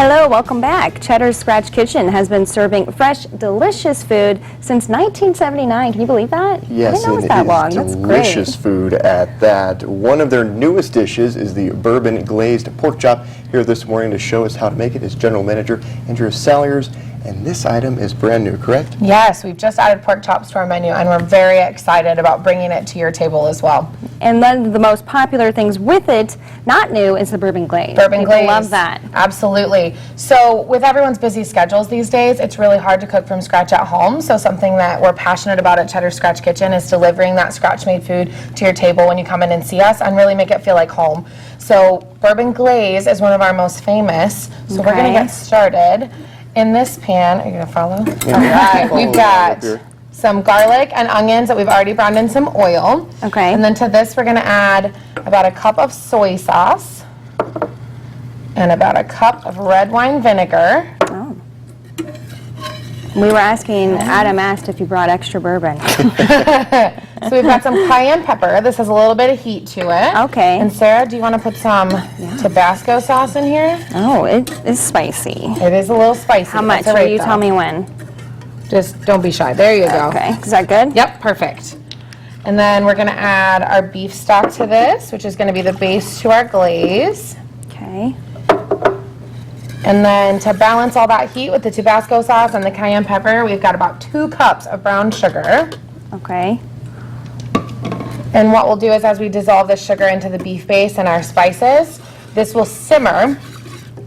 Hello, welcome back. Cheddar's Scratch Kitchen has been serving fresh, delicious food since 1979. Can you believe that? Yes, I didn't know it was that long. That's great. Delicious food at that. One of their newest dishes is the bourbon glazed pork chop. Here this morning to show us how to make it is General Manager Andrea Salyers. And this item is brand new, correct? Yes, we've just added pork chops to our menu, and we're very excited about bringing it to your table as well. And then the most popular things with it, not new, is the bourbon glaze. Bourbon glaze. Love that. Absolutely. So with everyone's busy schedules these days, it's really hard to cook from scratch at home. So something that we're passionate about at Cheddar Scratch Kitchen is delivering that scratch-made food to your table when you come in and see us and really make it feel like home. So bourbon glaze is one of our most famous. So we're going to get started. In this pan, are you going to follow? Yeah. All right, we've got some garlic and onions that we've already browned in some oil. Okay. And then to this, we're going to add about a cup of soy sauce and about a cup of red wine vinegar. Oh. We were asking, Adam asked if you brought extra bourbon. So we've got some cayenne pepper. This has a little bit of heat to it. Okay. And Sarah, do you want to put some Tabasco sauce in here? Oh, it is spicy. It is a little spicy. How much? Will you tell me when? Just don't be shy. There you go. Okay. Is that good? Yep, perfect. And then we're going to add our beef stock to this, which is going to be the base to our glaze. Okay. And then to balance all that heat with the Tabasco sauce and the cayenne pepper, we've got about 2 cups of brown sugar. Okay. And what we'll do is as we dissolve the sugar into the beef base and our spices, this will simmer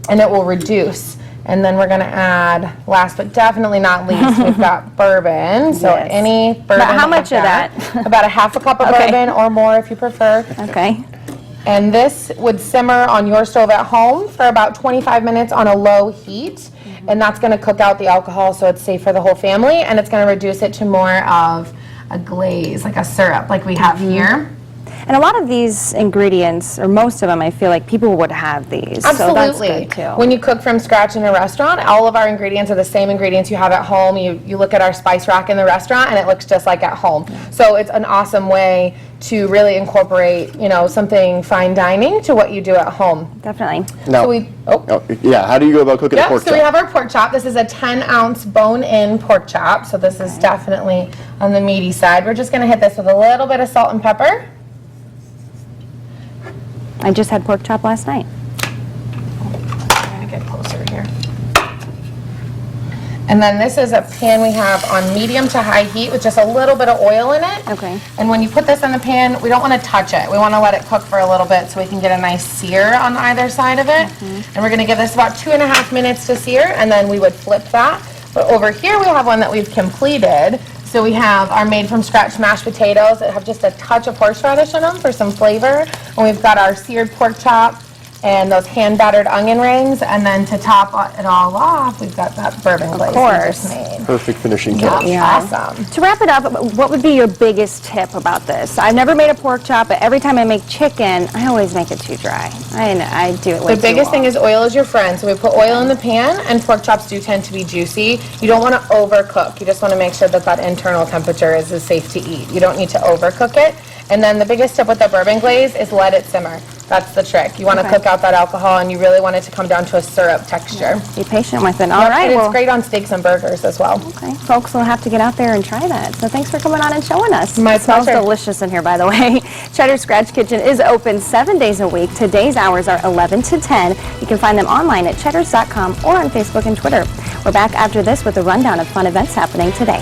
and it will reduce. And then we're going to add, last but definitely not least, we've got bourbon. So Yes. any bourbon. About how much of that? About a half a cup of bourbon or more if you prefer. Okay. And this would simmer on your stove at home for about 25 minutes on a low heat. And that's going to cook out the alcohol so it's safe for the whole family. And it's going to reduce it to more of a glaze, like a syrup like we have here. And a lot of these ingredients, or most of them, I feel like people would have these. Absolutely. So that's good too. When you cook from scratch in a restaurant, all of our ingredients are the same ingredients you have at home. You look at our spice rack in the restaurant and it looks just like at home. So it's an awesome way to really incorporate, you know, something fine dining to what you do at home. Definitely. Now, So how do you go about cooking a pork chop? So we have our pork chop. This is a 10-ounce bone-in pork chop. So this is definitely on the meaty side. We're just going to hit this with a little bit of salt and pepper. I just had pork chop last night. I'm going to get closer here. And then this is a pan we have on medium to high heat with just a little bit of oil in it. Okay. And when you put this in the pan, we don't want to touch it. We want to let it cook for a little bit so we can get a nice sear on either side of it. And we're going to give this about 2.5 minutes to sear, and then we would flip that. But over here we have one that we've completed. So we have our made from scratch mashed potatoes that have just a touch of horseradish in them for some flavor. And we've got our seared pork chop and those hand battered onion rings. And then to top it all off, we've got that bourbon glaze we just made. Perfect finishing Yeah, touch. awesome. To wrap it up, what would be your biggest tip about this? I've never made a pork chop, but every time I make chicken, I always make it too dry. I do it way The biggest too long. thing is oil is your friend. So we put oil in the pan, and pork chops do tend to be juicy. You don't want to overcook. You just want to make sure that that internal temperature is safe to eat. You don't need to overcook it. And then the biggest tip with the bourbon glaze is let it simmer. That's the trick. You want to cook out that alcohol, and you really want it to come down to a syrup texture. Be patient with it. All right. And Well, it's great on steaks and burgers as well. okay. Folks will have to get out there and try that. So thanks for coming on and showing us. My It smells pleasure. delicious in here, by the way. Cheddar Scratch Kitchen is open 7 days a week. Today's hours are 11 to 10. You can find them online at cheddars.com or on Facebook and Twitter. We're back after this with a rundown of fun events happening today.